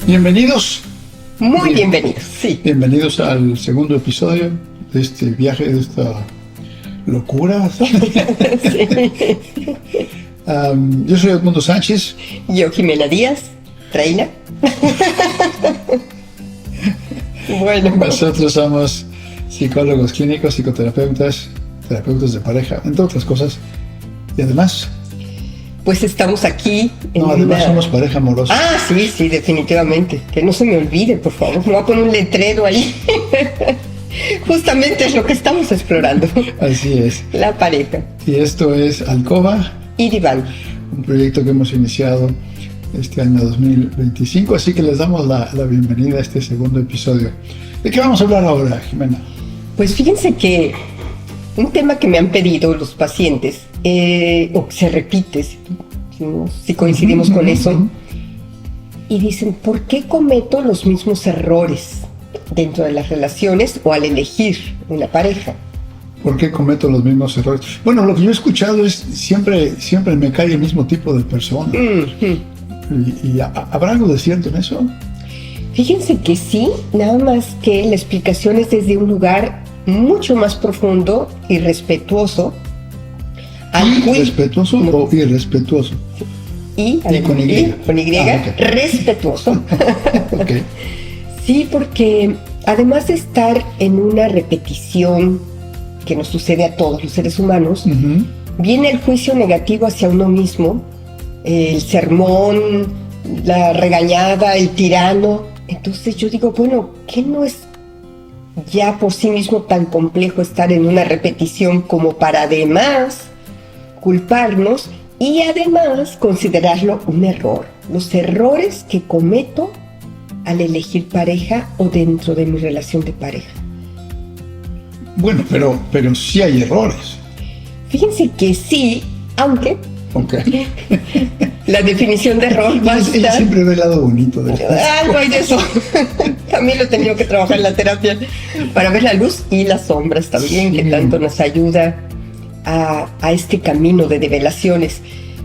Bienvenidos. Muy bienvenidos, sí. Bienvenidos al segundo episodio de este viaje, de esta locura. Sí. Yo soy Edmundo Sánchez. Yo, Jimena Díaz, reina. Bueno. Nosotros somos psicólogos clínicos, psicoterapeutas, terapeutas de pareja, entre otras cosas. Y además... Pues estamos aquí en además somos pareja amorosa. Ah, sí, definitivamente. Que no se me olvide, por favor. Me voy a poner un letrero ahí. Justamente es lo que estamos explorando. Así es. La pareja. Y esto es Alcoba y Diván. Un proyecto que hemos iniciado este año 2025, así que les damos la bienvenida a este segundo episodio. ¿De qué vamos a hablar ahora, Jimena? Pues fíjense que un tema que me han pedido los pacientes, o que se repite, si coincidimos con eso, y dicen, ¿por qué cometo los mismos errores dentro de las relaciones o al elegir una pareja? ¿Por qué cometo los mismos errores? Bueno, lo que yo he escuchado es siempre me cae el mismo tipo de persona. ¿Y habrá algo de cierto en eso? Fíjense que sí, nada más que la explicación es desde un lugar mucho más profundo y respetuoso. ¿Respetuoso o irrespetuoso? Y con Y. Con Y, okay. Respetuoso. Okay. Sí, porque además de estar en una repetición que nos sucede a todos los seres humanos, viene el juicio negativo hacia uno mismo, el sermón, la regañada, el tirano. Entonces yo digo, bueno, ¿qué no es ya por sí mismo tan complejo estar en una repetición como para además culparnos y además considerarlo un error? Los errores que cometo al elegir pareja o dentro de mi relación de pareja. Bueno, pero sí hay errores. Fíjense que sí, aunque okay. La definición de error va a estar... Ella siempre ve el lado bonito de eso. Algo hay de eso. También lo he tenido que trabajar en la terapia para ver la luz y las sombras también, sí, que tanto nos ayuda a este camino de develaciones.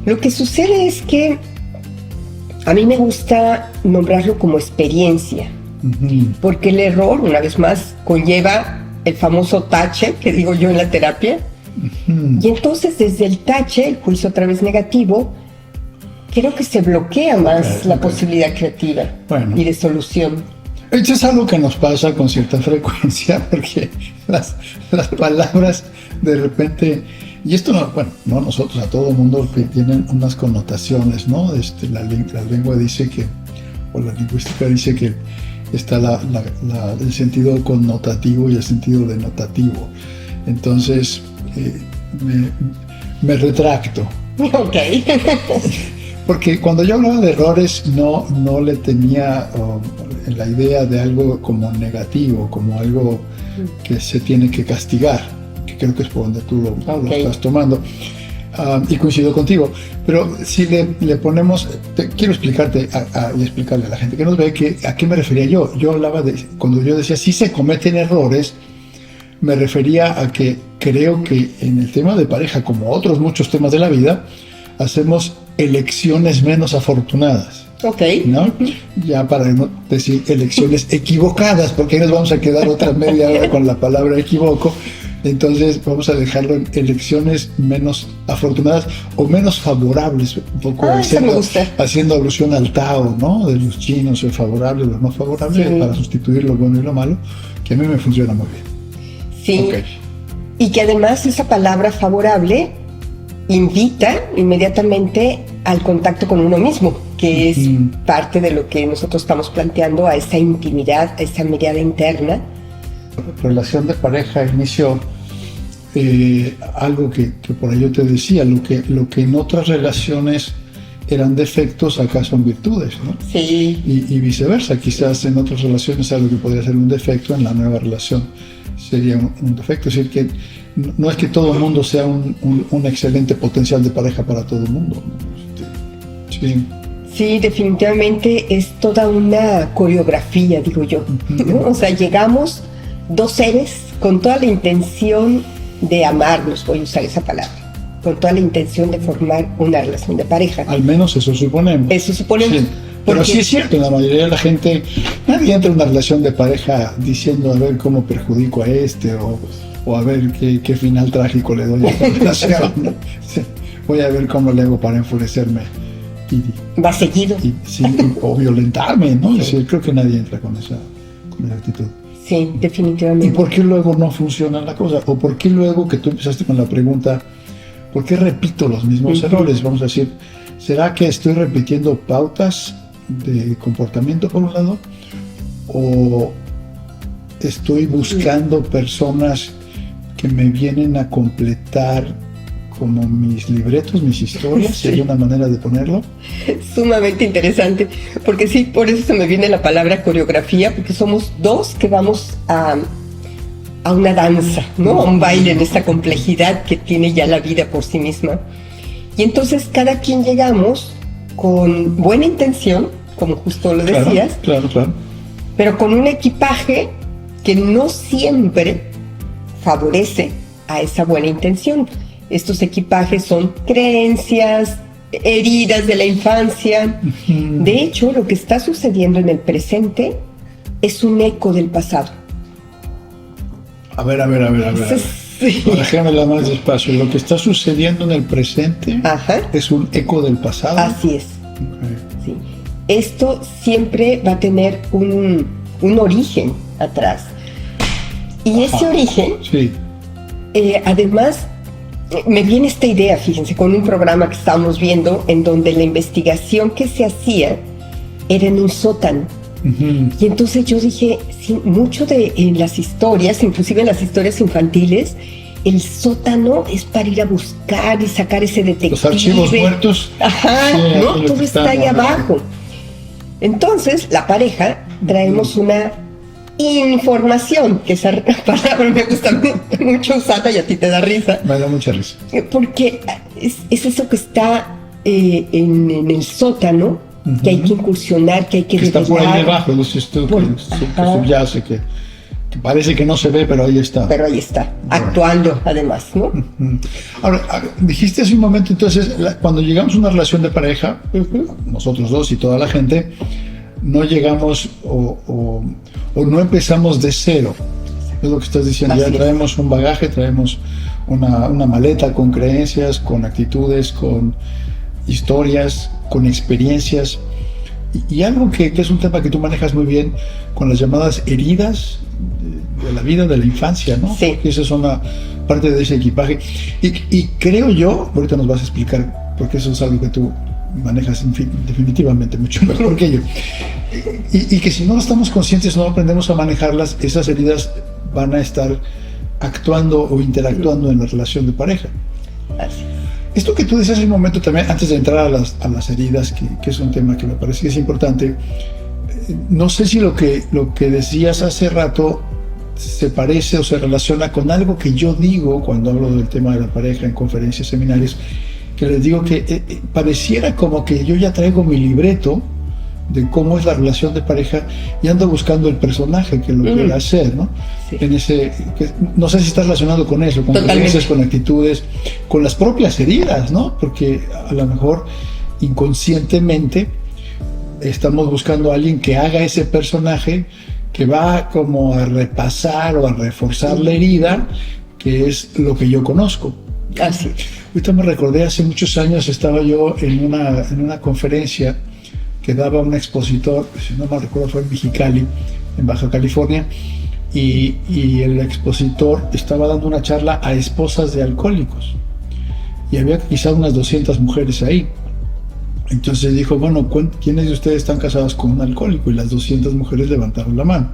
Lo que sucede es que a mí me gusta nombrarlo como experiencia, porque el error, una vez más, conlleva el famoso tache, que digo yo en la terapia, y entonces desde el tache, el juicio otra vez negativo, creo que se bloquea más la posibilidad creativa y de solución. Esto es algo que nos pasa con cierta frecuencia, porque las palabras de repente, y esto no nosotros, a todo el mundo, que tienen unas connotaciones, ¿no? La lengua dice que, o la lingüística dice que está el sentido connotativo y el sentido denotativo. Entonces, me retracto. Ok. Porque cuando yo hablaba de errores, no le tenía la idea de algo como negativo, como algo que se tiene que castigar, que creo que es por donde tú lo estás tomando. Y coincido contigo, pero si le ponemos, quiero explicarte y explicarle a la gente que nos ve a qué me refería yo. Yo hablaba cuando yo decía sí se cometen errores, me refería a que creo que en el tema de pareja, como otros muchos temas de la vida, hacemos elecciones menos afortunadas. Ok. ¿No? Ya para no decir elecciones equivocadas, porque ahí nos vamos a quedar otra media hora con la palabra equivoco. Entonces vamos a dejarlo en elecciones menos afortunadas o menos favorables, un poco haciendo alusión al Tao, ¿no? De los chinos, el favorable, lo no favorable, sí, para sustituir lo bueno y lo malo, que a mí me funciona muy bien. Sí, okay. Y que además esa palabra favorable invita inmediatamente al contacto con uno mismo, que es parte de lo que nosotros estamos planteando, a esa intimidad, a esa mirada interna. Relación de pareja inició algo que por ahí yo te decía, lo que en otras relaciones eran defectos, acá son virtudes, ¿no? Sí. Y viceversa, quizás en otras relaciones algo que podría ser un defecto, en la nueva relación sería un defecto. Es decir, que no es que todo el mundo sea un excelente potencial de pareja para todo el mundo, ¿no? Sí. Sí, definitivamente es toda una coreografía, digo yo, ¿no? O sea, llegamos dos seres con toda la intención de amarnos, voy a usar esa palabra, con toda la intención de formar una relación de pareja. Al menos eso suponemos. Eso suponemos. Sí. Pero sí es cierto, la mayoría de la gente, nadie entra en una relación de pareja diciendo a ver cómo perjudico a este o a ver qué final trágico le doy a esta relación, ¿no? Sí, voy a ver cómo le hago para enfurecerme. Va seguido. O violentarme, ¿no? Sí. Sí, creo que nadie entra con esa actitud. Sí, definitivamente. ¿Y por qué luego no funciona la cosa? ¿O por qué luego, que tú empezaste con la pregunta, por qué repito los mismos errores? Vamos a decir, ¿será que estoy repitiendo pautas de comportamiento por un lado? ¿O estoy buscando personas que me vienen a completar como mis libretos, mis historias? Sí. ¿Hay una manera de ponerlo? Sumamente interesante, porque sí, por eso se me viene la palabra coreografía, porque somos dos que vamos a una danza, ¿no? A un baile en esta complejidad que tiene ya la vida por sí misma. Y entonces cada quien llegamos con buena intención, como justo lo decías, claro. pero con un equipaje que no siempre favorece a esa buena intención. Estos equipajes son creencias, heridas de la infancia. De hecho, lo que está sucediendo en el presente es un eco del pasado. A ver. Sí. Déjamela más despacio. Lo que está sucediendo en el presente es un eco del pasado. Así es. Okay. Sí. Esto siempre va a tener un origen atrás. Y ese origen, sí. Además, me viene esta idea, fíjense, con un programa que estábamos viendo en donde la investigación que se hacía era en un sótano. Y entonces yo dije, sí, mucho en las historias, inclusive en las historias infantiles, el sótano es para ir a buscar y sacar ese detective. Los archivos muertos. No, todo está ahí abajo. Entonces, la pareja, traemos una información, que esa palabra me gusta mucho usarla y a ti te da risa. Me da mucha risa. Porque es eso que está en el sótano, que hay que incursionar, que hay que está por ahí debajo, dices tú, que subyace, que parece que no se ve, pero ahí está. Pero ahí está, actuando además, ¿no? Ahora, dijiste hace un momento, entonces, cuando llegamos a una relación de pareja, nosotros dos y toda la gente, no llegamos o no empezamos de cero. Es lo que estás diciendo. Así ya traemos un bagaje, traemos una maleta con creencias, con actitudes, con historias, con experiencias. Y algo que es un tema que tú manejas muy bien, con las llamadas heridas de la vida, de la infancia, ¿no? Sí. Que esa es una parte de ese equipaje. Y creo yo, ahorita nos vas a explicar, porque eso es algo que tú manejas definitivamente mucho mejor que yo, y que si no estamos conscientes, no aprendemos a manejarlas, esas heridas van a estar actuando o interactuando en la relación de pareja. Así. Esto que tú decías hace un momento también, antes de entrar a las heridas, que es un tema que me parece que es importante, no sé si lo que decías hace rato se parece o se relaciona con algo que yo digo cuando hablo del tema de la pareja en conferencias, seminarios, que les digo que pareciera como que yo ya traigo mi libreto de cómo es la relación de pareja y ando buscando el personaje que lo quiera hacer, ¿no? Sí. No sé si está relacionado con eso, con creencias, con actitudes, con las propias heridas, ¿no? Porque a lo mejor inconscientemente estamos buscando a alguien que haga ese personaje que va como a repasar o a reforzar la herida, que es lo que yo conozco. Así. Ahorita me recordé, hace muchos años estaba yo en una conferencia que daba un expositor, si no me recuerdo fue en Mexicali, en Baja California, y el expositor estaba dando una charla a esposas de alcohólicos, y había quizá unas 200 mujeres ahí. Entonces dijo, bueno, ¿quiénes de ustedes están casadas con un alcohólico? Y las 200 mujeres levantaron la mano.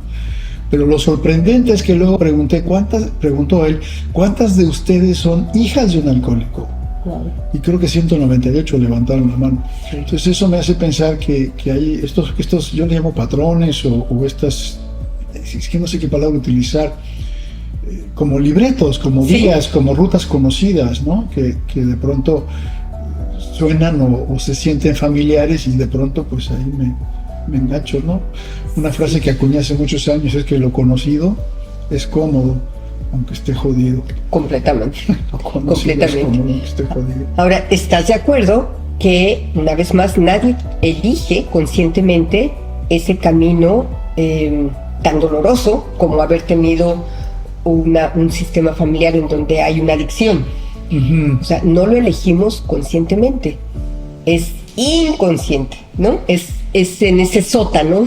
Pero lo sorprendente es que luego preguntó él, ¿cuántas de ustedes son hijas de un alcohólico? Wow. Y creo que 198 levantaron la mano. Sí. Entonces eso me hace pensar que hay estos yo les llamo patrones o estas, es que no sé qué palabra utilizar, como libretos, como guías, como rutas conocidas, ¿no? Que de pronto suenan o se sienten familiares y de pronto pues ahí me engancho, ¿no? Una frase que acuñé hace muchos años es que lo conocido es cómodo, aunque esté jodido. Completamente. Lo conocido es cómodo, aunque esté jodido. Ahora, ¿estás de acuerdo que, una vez más, nadie elige conscientemente ese camino tan doloroso como haber tenido un sistema familiar en donde hay una adicción. O sea, no lo elegimos conscientemente, es inconsciente, ¿no? Es en ese sótano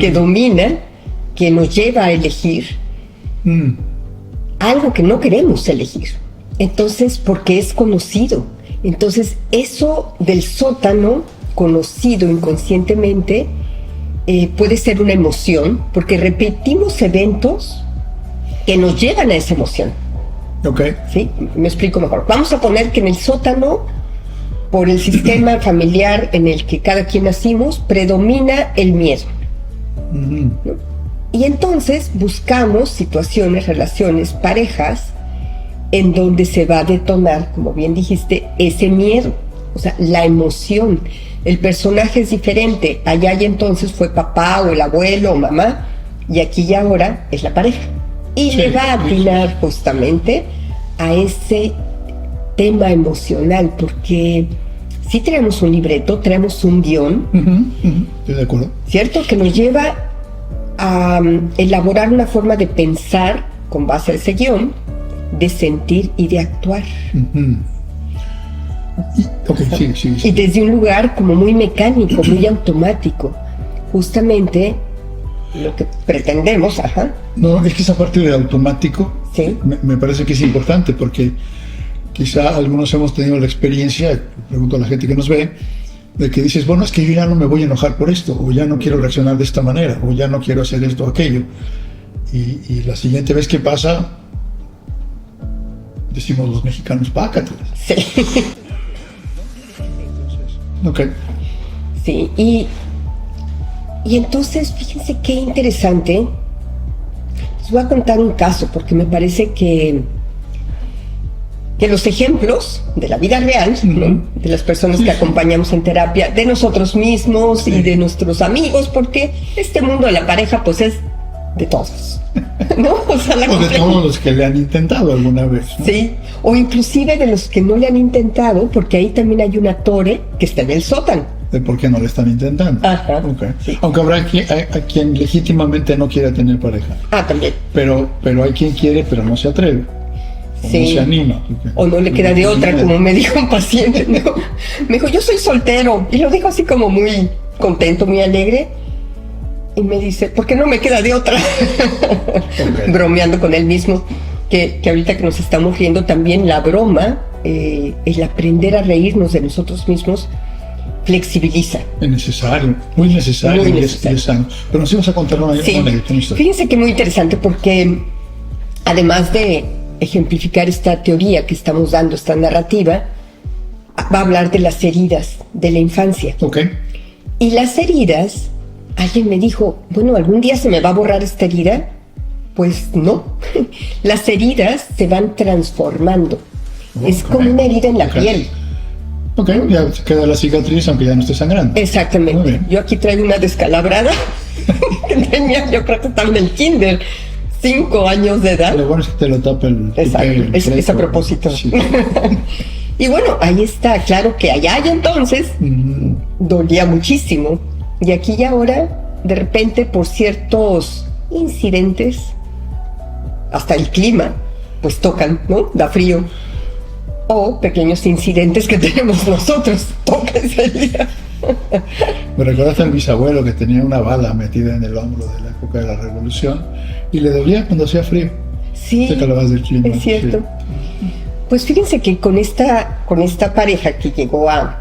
que domina, que nos lleva a elegir algo que no queremos elegir. Entonces, porque es conocido. Entonces, eso del sótano, conocido inconscientemente, puede ser una emoción, porque repetimos eventos que nos llevan a esa emoción. Okay. ¿Sí? Me explico mejor. Vamos a poner que en el sótano, por el sistema familiar en el que cada quien nacimos, predomina el miedo. ¿No? Y entonces buscamos situaciones, relaciones, parejas, en donde se va a detonar, como bien dijiste, ese miedo, o sea, la emoción. El personaje es diferente. Allá y entonces fue papá o el abuelo o mamá, y aquí y ahora es la pareja. Y le va a atinar justamente a ese tema emocional, porque sí tenemos un libreto, tenemos un guión, estoy de acuerdo, ¿cierto? Que nos lleva a elaborar una forma de pensar con base a ese guión, de sentir y de actuar. Sí. Y desde un lugar como muy mecánico, muy automático, justamente lo que pretendemos. No, es que esa parte de automático, ¿sí? me parece que es importante, porque quizá algunos hemos tenido la experiencia, pregunto a la gente que nos ve, de que dices, bueno, es que yo ya no me voy a enojar por esto, o ya no quiero reaccionar de esta manera, o ya no quiero hacer esto o aquello. Y la siguiente vez que pasa, decimos los mexicanos, pácatelas. Sí. Ok. Sí, y entonces, fíjense qué interesante. Les voy a contar un caso, porque me parece que los ejemplos de la vida real, ¿no? De las personas que acompañamos en terapia, de nosotros mismos y de nuestros amigos, porque este mundo de la pareja, pues es de todos, ¿no? O sea, o de todos los que le han intentado alguna vez, ¿no? Sí, o inclusive de los que no le han intentado, porque ahí también hay una torre que está en el sótano. De por qué no le están intentando. Ajá. Okay. Sí. Aunque habrá a quien legítimamente no quiera tener pareja. También. Pero hay quien quiere, pero no se atreve. O sí. no se anima. O no le queda de otra, como me dijo un paciente, ¿no? Me dijo, yo soy soltero. Y lo dijo así como muy contento, muy alegre. Y me dice, ¿por qué no me queda de otra? Okay. Bromeando con él mismo. Que ahorita que nos estamos riendo también, la broma, el aprender a reírnos de nosotros mismos, flexibiliza. Es necesario, muy necesario, muy y necesario. es sano. Pero nos ibas a contar una historia. Fíjense que muy interesante, porque además de ejemplificar esta teoría que estamos dando, esta narrativa, va a hablar de las heridas de la infancia. Okay. Y las heridas, alguien me dijo, bueno, ¿algún día se me va a borrar esta herida? Pues no. Las heridas se van transformando. Es como una herida en la piel. Ok, ya queda la cicatriz aunque ya no esté sangrando. Exactamente. Yo aquí traigo una descalabrada que tenía, yo creo que estaba en el kinder, 5 años de edad. Lo bueno es que te lo tapa el... Exacto, es a propósito. Sí. Y bueno, ahí está, claro que allá y entonces dolía muchísimo. Y aquí y ahora, de repente, por ciertos incidentes, hasta el clima, pues tocan, ¿no? Da frío. O pequeños incidentes que tenemos nosotros, toca ese día. Me recordaste al bisabuelo que tenía una bala metida en el hombro de la época de la Revolución y le dolía cuando hacía frío. Sí, del clima, es cierto. Sí. Pues fíjense que con esta pareja que llegó a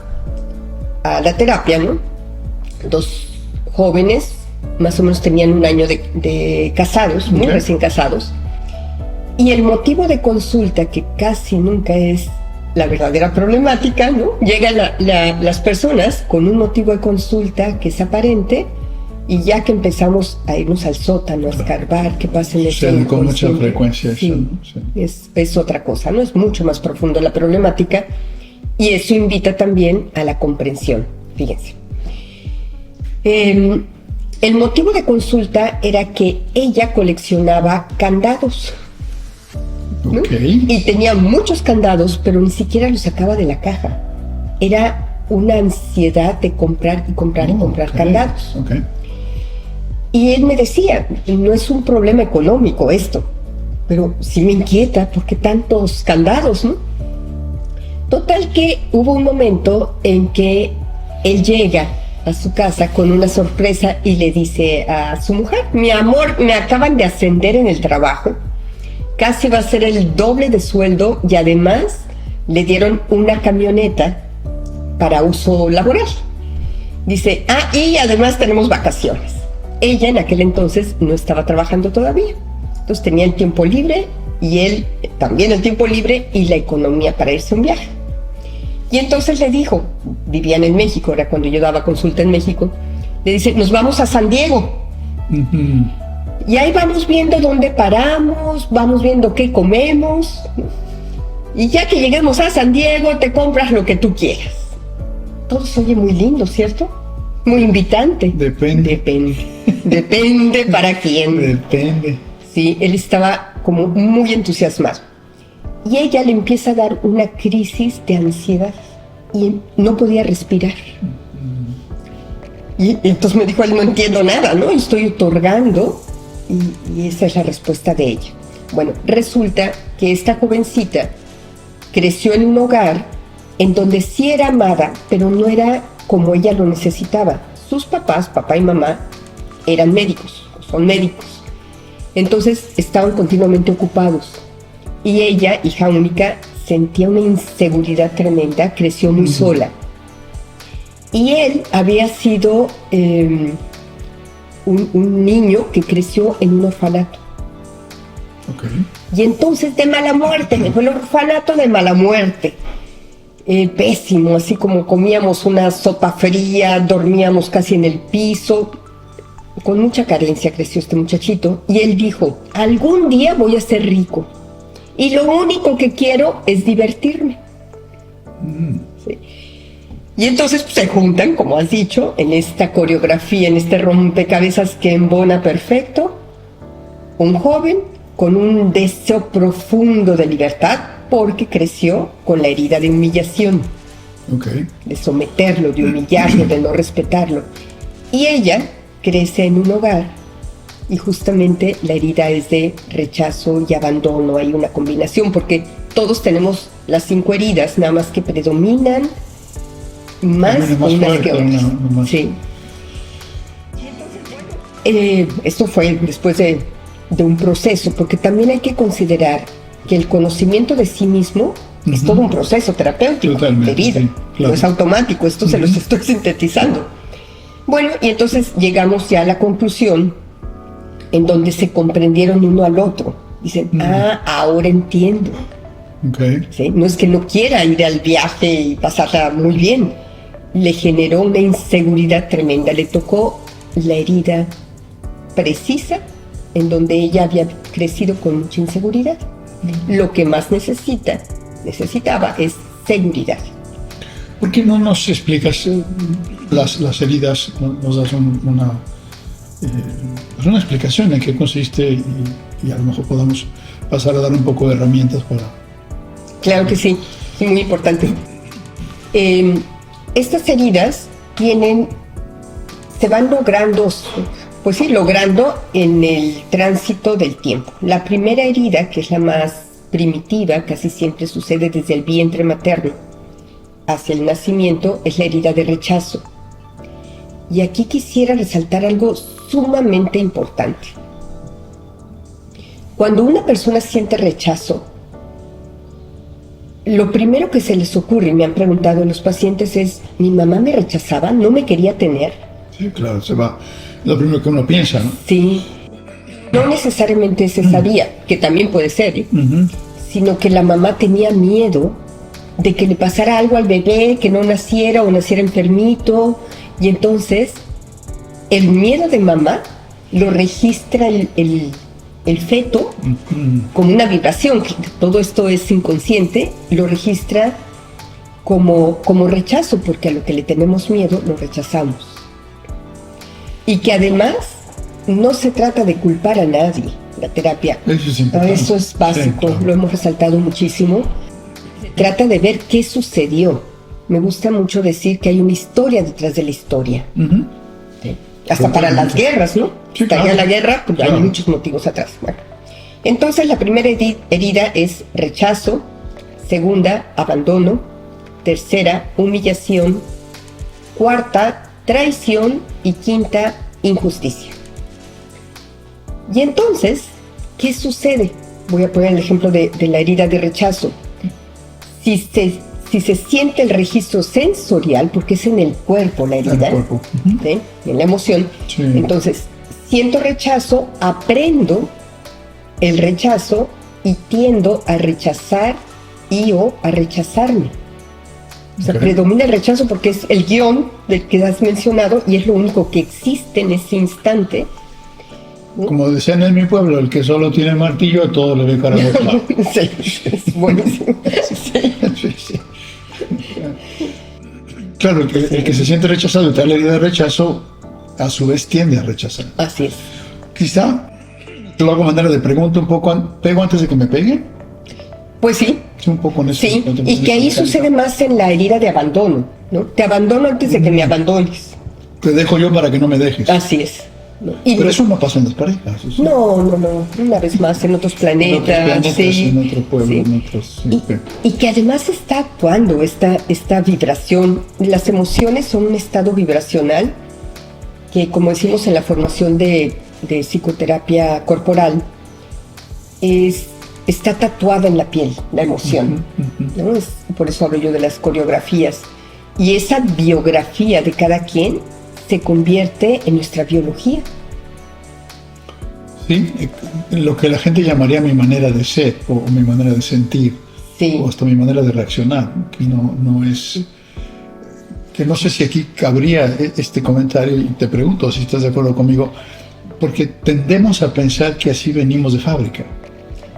la terapia, ¿no? 2 jóvenes, más o menos tenían 1 año de casados, muy recién casados. Y el motivo de consulta, que casi nunca es la verdadera problemática, ¿no? Llegan las personas con un motivo de consulta que es aparente, y ya que empezamos a irnos al sótano, a escarbar qué pasa en el con mucha frecuencia sí, eso, ¿no? Sí. Es otra cosa, ¿no? Es mucho más profundo la problemática, y eso invita también a la comprensión. Fíjense. El motivo de consulta era que ella coleccionaba candados. ¿no? Okay. Y tenía muchos candados, pero ni siquiera los sacaba de la caja. Era una ansiedad de comprar y comprar y comprar candados. Okay. Y él me decía, no es un problema económico esto, pero sí me inquieta, ¿por qué tantos candados, no? Total que hubo un momento en que él llega a su casa con una sorpresa y le dice a su mujer: mi amor, me acaban de ascender en el trabajo, casi va a ser el doble de sueldo y además le dieron una camioneta para uso laboral. Dice, y además tenemos vacaciones. Ella en aquel entonces no estaba trabajando todavía, entonces tenía el tiempo libre y él también el tiempo libre y la economía para irse a un viaje. Y entonces le dijo, vivían en México, era cuando yo daba consulta en México, le dice, nos vamos a San Diego. Uh-huh. Y ahí vamos viendo dónde paramos, vamos viendo qué comemos. Y ya que lleguemos a San Diego, te compras lo que tú quieras. Todo se oye muy lindo, ¿cierto? Muy invitante. Depende para quién. Depende. Sí, él estaba como muy entusiasmado. Y ella le empieza a dar una crisis de ansiedad y no podía respirar. Y entonces me dijo, no entiendo nada, ¿no? Estoy otorgando y esa es la respuesta de ella. Bueno, resulta que esta jovencita creció en un hogar en donde sí era amada, pero no era como ella lo necesitaba. Sus papás, papá y mamá, eran médicos, son médicos. Entonces estaban continuamente ocupados. Y ella, hija única, sentía una inseguridad tremenda, creció muy sola. Y él había sido un niño que creció en un orfanato. Okay. Y entonces de mala muerte, me fue el orfanato de mala muerte. Pésimo, así como comíamos una sopa fría, dormíamos casi en el piso. Con mucha carencia creció este muchachito. Y él dijo, algún día voy a ser rico. Y lo único que quiero es divertirme. Sí. Y entonces pues, se juntan, como has dicho, en esta coreografía, en este rompecabezas que embona perfecto, un joven con un deseo profundo de libertad, porque creció con la herida de humillación, de someterlo, de humillarlo, de no respetarlo. Y ella crece en un hogar y justamente la herida es de rechazo y abandono. Hay una combinación porque todos tenemos las 5 heridas, nada más que predominan más unas que otras. Sí. Esto fue después de un proceso, porque también hay que considerar que el conocimiento de sí mismo es todo un proceso terapéutico de vida. Sí, claro. No es automático, esto se los estoy sintetizando. Bueno, y entonces llegamos ya a la conclusión en donde se comprendieron uno al otro. Dicen, ahora entiendo. ¿Sí? No es que no quiera ir al viaje y pasarla muy bien. Le generó una inseguridad tremenda. Le tocó la herida precisa en donde ella había crecido con mucha inseguridad. Lo que más necesitaba es seguridad. ¿Por qué no nos explicas las heridas? Nos das una explicación en qué consiste y a lo mejor podamos pasar a dar un poco de herramientas para... Claro que sí, muy importante. Estas heridas se van logrando, pues sí, logrando en el tránsito del tiempo. La primera herida, que es la más primitiva, casi siempre sucede desde el vientre materno hacia el nacimiento, es la herida de rechazo. Y aquí quisiera resaltar algo sumamente importante. Cuando una persona siente rechazo, lo primero que se les ocurre, me han preguntado los pacientes, es: mi mamá me rechazaba, no me quería tener. Sí, claro, se va. Lo primero que uno piensa, ¿no? Sí. No necesariamente se sabía, que también puede ser, sino que la mamá tenía miedo de que le pasara algo al bebé, que no naciera o naciera enfermito. Y entonces el miedo de mamá lo registra el feto como una vibración, que todo esto es inconsciente, lo registra como rechazo, porque a lo que le tenemos miedo lo rechazamos. Y que además no se trata de culpar a nadie, la terapia. Eso es básico, sí, claro. Lo hemos resaltado muchísimo. Se trata de ver qué sucedió me gusta mucho decir que hay una historia detrás de la historia. Uh-huh. ¿Sí? Hasta para las guerras, ¿no? Sí, Estaría claro. la guerra, pues Claro. hay muchos motivos atrás. Bueno. Entonces, la primera herida es rechazo, segunda, abandono, tercera, humillación, cuarta, traición y quinta, injusticia. Y entonces, ¿qué sucede? Voy a poner el ejemplo de la herida de rechazo. Si se siente el registro sensorial, porque es en el cuerpo la herida, En el cuerpo. Uh-huh. ¿sí? En la emoción, Sí. entonces siento rechazo, aprendo el rechazo y tiendo a rechazar o a rechazarme. O sea, Ok. predomina el rechazo porque es el guión del que has mencionado y es lo único que existe en ese instante. Como decían en mi pueblo, el que solo tiene martillo a todo le ve cara de clavo. Sí, es buenísimo. Sí. Sí, sí. Claro, el que se siente rechazado y te da la herida de rechazo, a su vez tiende a rechazar. Así es. Quizá te lo hago de manera de pregunta un poco, ¿pego antes de que me peguen? Pues sí, Sí, un poco en eso. sí, y que ahí sucede más en la herida de abandono, ¿no? Te abandono antes de que me abandones. Te dejo yo para que no me dejes. Así es. ¿no? Y Pero eso no pasa en las parejas. Eso no, una vez más en otros en planetas, otros planetas, sí, en otro pueblo, sí. en otros... sí, sí. Y que además está actuando esta vibración. Las emociones son un estado vibracional que, como decimos en la formación de psicoterapia corporal, está tatuada en la piel, la emoción. Uh-huh. ¿no? Por eso hablo yo de las coreografías. Y esa biografía de cada quien se convierte en nuestra biología. Sí, lo que la gente llamaría mi manera de ser o mi manera de sentir Sí. o hasta mi manera de reaccionar, que no es... Que no sé si aquí cabría este comentario y te pregunto si estás de acuerdo conmigo, porque tendemos a pensar que así venimos de fábrica,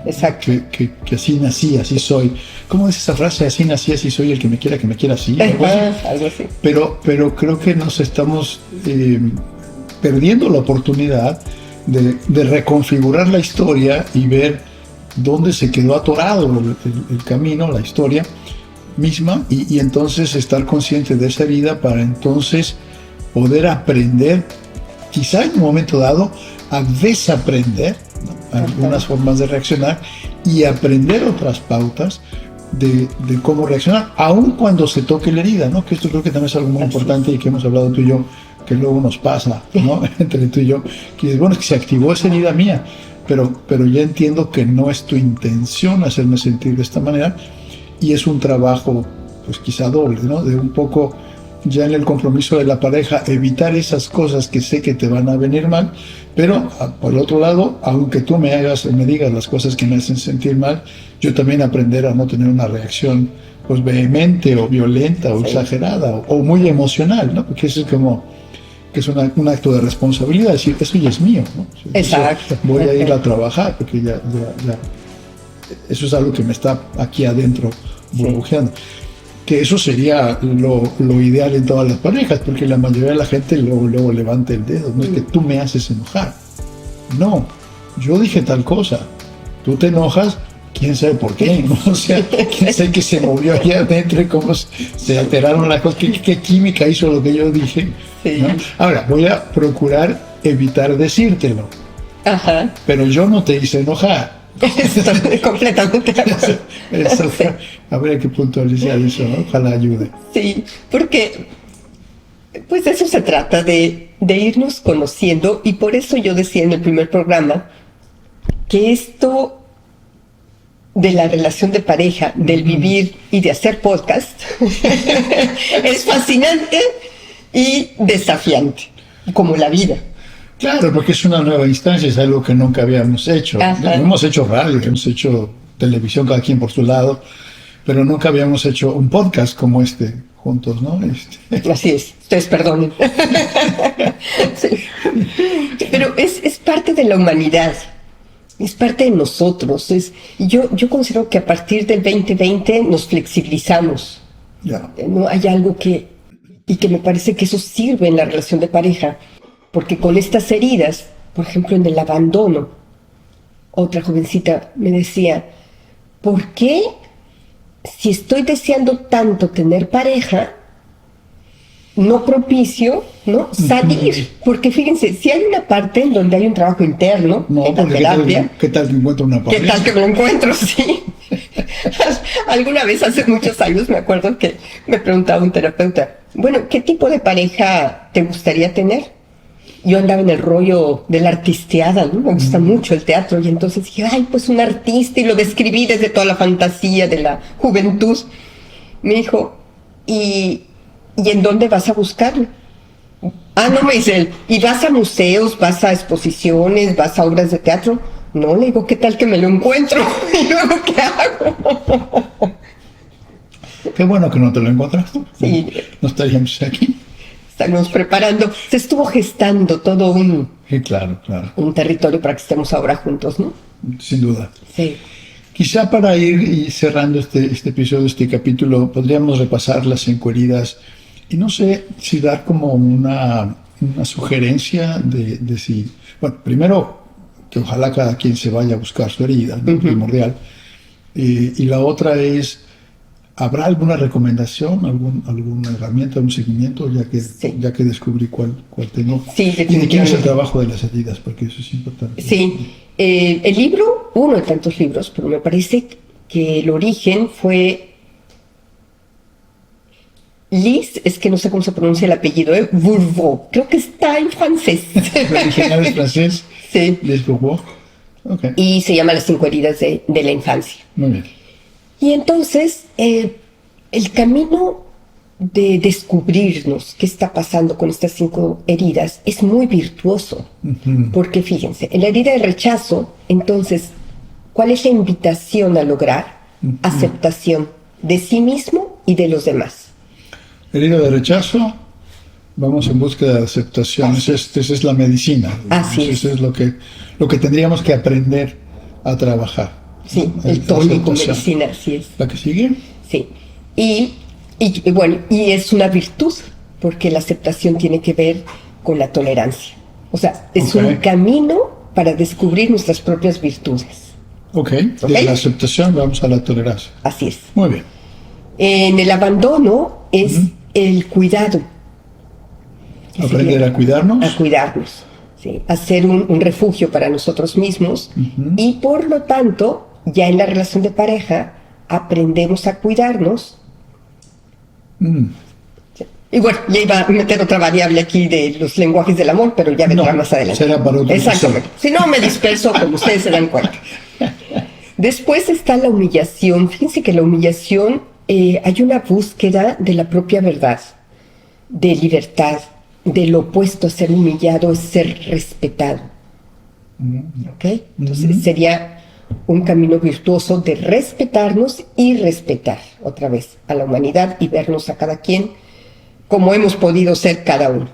Exacto. que así nací, así soy. ¿Cómo es esa frase? Así nací, así soy, el que me quiera así. Algo así. Algo así. Pero creo que nos estamos perdiendo la oportunidad de reconfigurar la historia y ver dónde se quedó atorado el camino, la historia misma, y entonces estar consciente de esa herida para entonces poder aprender, quizá en un momento dado, a desaprender, ¿no? Algunas formas de reaccionar y aprender otras pautas de cómo reaccionar, aun cuando se toque la herida, ¿no? Que esto creo que también es algo muy importante y que hemos hablado tú y yo, que luego nos pasa, ¿no? Entre tú y yo, que bueno, es que se activó esa herida mía, pero ya entiendo que no es tu intención hacerme sentir de esta manera, y es un trabajo, pues quizá doble, ¿no? De un poco, ya en el compromiso de la pareja, evitar esas cosas que sé que te van a venir mal, pero por el otro lado, aunque tú me digas las cosas que me hacen sentir mal, yo también aprender a no tener una reacción pues vehemente o violenta o exagerada o muy emocional, ¿no? Porque eso es como que es un acto de responsabilidad, decir, eso ya es mío, ¿no? Exacto. Eso voy a ir a trabajar porque ya eso es algo que me está aquí adentro burbujeando. Sí. Que eso sería lo ideal en todas las parejas, porque la mayoría de la gente luego levanta el dedo. No es que tú me haces enojar. No, yo dije tal cosa. Tú te enojas, quién sabe por qué, ¿no? O sea, quién sabe qué se movió allá adentro y cómo se alteraron las cosas, qué química hizo lo que yo dije, ¿no? Ahora, voy a procurar evitar decírtelo. Ajá. Pero yo no te hice enojar. Estoy completamente de acuerdo. Eso, sí. Habría que puntualizar eso, ¿no? Ojalá ayude. Sí, porque pues de eso se trata, de irnos conociendo, y por eso yo decía en el primer programa que esto de la relación de pareja, del vivir y de hacer podcast es fascinante y desafiante, como la vida. Claro, porque es una nueva instancia, es algo que nunca habíamos hecho. Hemos hecho radio, hemos hecho televisión, cada quien por su lado, pero nunca habíamos hecho un podcast como este juntos, ¿no? Así es, ustedes perdonen. Sí. Pero es parte de la humanidad, es parte de nosotros. Yo considero que a partir del 2020 nos flexibilizamos. Yeah. ¿No? Hay algo que me parece que eso sirve en la relación de pareja. Porque con estas heridas, por ejemplo, en el abandono, otra jovencita me decía, ¿por qué si estoy deseando tanto tener pareja, no propicio, ¿no? Salir. Porque fíjense, si hay una parte en donde hay un trabajo interno, no, en la terapia. ¿Qué tal que encuentro una pareja? ¿Qué tal que me lo encuentro? Sí. Alguna vez, hace muchos años, me acuerdo que me preguntaba un terapeuta, bueno, ¿qué tipo de pareja te gustaría tener? Yo andaba en el rollo de la artisteada, ¿no? Me gusta mucho el teatro, y entonces dije, ay, pues un artista, y lo describí desde toda la fantasía de la juventud. Me dijo, ¿y en dónde vas a buscarlo? Ah, no, me dice él, ¿y vas a museos, vas a exposiciones, vas a obras de teatro? No, le digo, ¿qué tal que me lo encuentro? ¿Y luego qué hago? Qué bueno que no te lo encontraste. Sí. No estaríamos aquí. Estamos preparando, se estuvo gestando todo Sí, claro. un territorio para que estemos ahora juntos, ¿no? Sin duda. Sí. Quizá para ir cerrando este episodio, este capítulo, podríamos repasar las 5 heridas y no sé si dar como una sugerencia de si, bueno, primero que ojalá cada quien se vaya a buscar su herida, ¿no? Primordial, y la otra es, ¿habrá alguna recomendación, alguna herramienta, un seguimiento, ya que descubrí cuál tengo? Sí, ¿Y de quién es el trabajo de las heridas? Porque eso es importante. Sí, el libro, uno de tantos libros, pero me parece que el origen fue Liz, es que no sé cómo se pronuncia el apellido, Bourbeau, creo que está en francés. El original es francés. Sí. Les Bourbeau. Okay. Y se llama Las 5 heridas de la infancia. Muy bien. Y entonces, el camino de descubrirnos qué está pasando con estas 5 heridas es muy virtuoso. Porque fíjense, en la herida de rechazo, entonces, ¿cuál es la invitación a lograr? Aceptación de sí mismo y de los demás. Herida de rechazo, vamos en búsqueda de aceptación. Esa es la medicina. Así es. Eso es lo que tendríamos que aprender a trabajar. Sí, el tónico medicina, así es. ¿La que sigue? Sí. Y bueno, y es una virtud, porque la aceptación tiene que ver con la tolerancia. O sea, es un camino para descubrir nuestras propias virtudes. Ok. De la aceptación vamos a la tolerancia. Así es. Muy bien. En el abandono es el cuidado. Aprender a cuidarnos. A cuidarnos, sí. A ser un refugio para nosotros mismos. Y por lo tanto, ya en la relación de pareja, aprendemos a cuidarnos. Y bueno, ya iba a meter otra variable aquí de los lenguajes del amor, pero ya vendrá más adelante. Será para otro. Exactamente. Si no, me disperso, como ustedes se dan cuenta. Después está la humillación. Fíjense que la humillación, hay una búsqueda de la propia verdad, de libertad, del opuesto a ser humillado es ser respetado. ¿Ok? Entonces sería un camino virtuoso de respetarnos y respetar otra vez a la humanidad y vernos a cada quien como hemos podido ser cada uno.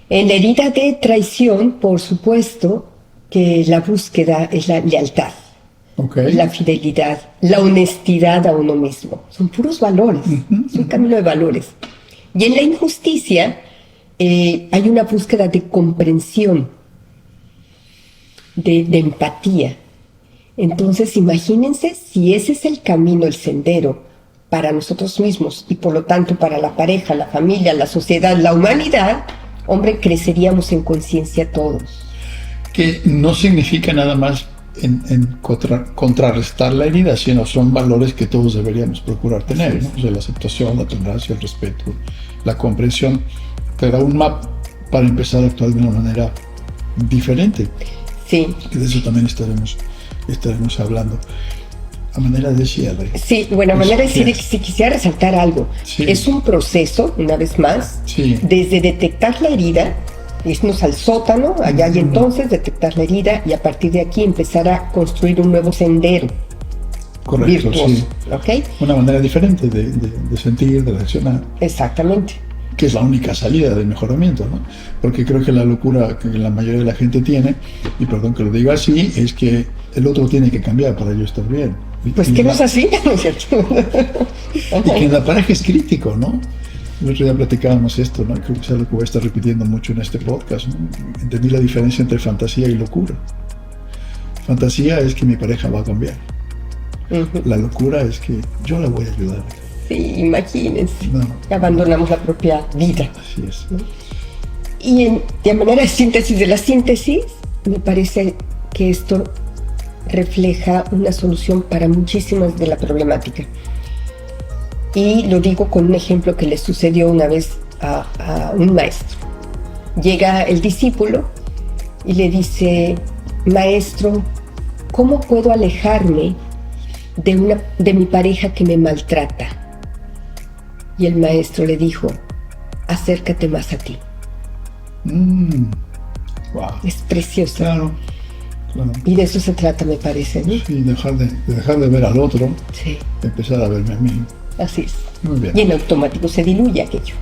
En la herida de traición, por supuesto, que la búsqueda es la lealtad, la fidelidad, la honestidad a uno mismo. Son puros valores, es un camino de valores. Y en la injusticia hay una búsqueda de comprensión, de empatía. Entonces, imagínense si ese es el camino, el sendero para nosotros mismos y por lo tanto para la pareja, la familia, la sociedad, la humanidad, hombre, creceríamos en conciencia todos. Que no significa nada más en contrarrestar la herida, sino son valores que todos deberíamos procurar tener, ¿no? O sea, la aceptación, la tolerancia, el respeto, la comprensión, te da un mapa para empezar a actuar de una manera diferente. Sí. Que de eso también estaremos hablando. A manera de cierre. Sí, bueno, a manera de cierre, si quisiera resaltar algo. Sí. Es un proceso, una vez más, desde detectar la herida, irnos al sótano, allá y entonces detectar la herida y a partir de aquí empezar a construir un nuevo sendero. Correcto, virtuoso, sí. ¿Okay? Una manera diferente de sentir, de reaccionar. Exactamente. Que es la única salida del mejoramiento, ¿no? Porque creo que la locura que la mayoría de la gente tiene, y perdón que lo diga así, es que el otro tiene que cambiar para yo estar bien. Pues que no es así, ¿no es cierto? Y que en la pareja es crítico, ¿no? El otro día platicábamos esto, ¿no? Creo que es algo que voy a estar repitiendo mucho en este podcast, ¿no? Entendí la diferencia entre fantasía y locura. Fantasía es que mi pareja va a cambiar. La locura es que yo la voy a ayudar. Sí, imagínense. No. Abandonamos la propia vida. Así es. ¿No? Y de manera de síntesis de la síntesis, me parece que esto refleja una solución para muchísimas de la problemática. Y lo digo con un ejemplo que le sucedió una vez a un maestro. Llega el discípulo y le dice: maestro, ¿cómo puedo alejarme de mi pareja que me maltrata? Y el maestro le dijo: acércate más a ti. Wow. Es precioso. Claro. Y de eso se trata, me parece, ¿no? Sí, dejar de ver al otro, sí. Empezar a verme a mí. Así es. Muy bien. Y en automático se diluye aquello.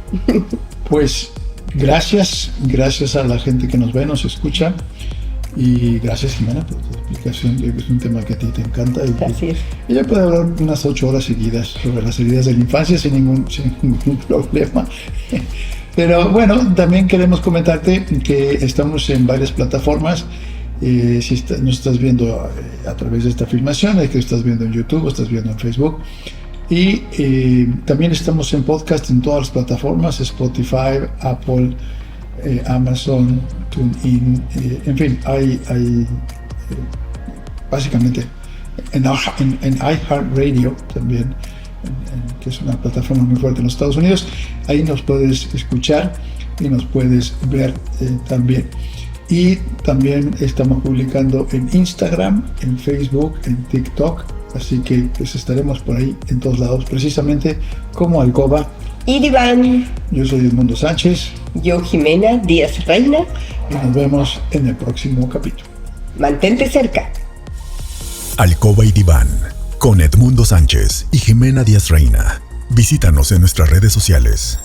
Pues gracias a la gente que nos ve, nos escucha. Y gracias, Jimena, por tu explicación. Yo creo que es un tema que a ti te encanta. Y así es. Ella puede hablar unas 8 horas seguidas sobre las heridas de la infancia sin ningún problema. Pero bueno, también queremos comentarte que estamos en varias plataformas. Si nos estás viendo a través de esta filmación, que estás viendo en YouTube o estás viendo en Facebook. Y también estamos en podcast en todas las plataformas: Spotify, Apple, Amazon, TuneIn, en fin, hay básicamente en iHeartRadio también, que es una plataforma muy fuerte en los Estados Unidos. Ahí nos puedes escuchar y nos puedes ver también. Y también estamos publicando en Instagram, en Facebook, en TikTok. Así que pues estaremos por ahí en todos lados, precisamente como Alcoba y Diván. Yo soy Edmundo Sánchez. Yo, Jimena Díaz Reina. Y nos vemos en el próximo capítulo. Mantente cerca. Alcoba y Diván, con Edmundo Sánchez y Jimena Díaz Reina. Visítanos en nuestras redes sociales.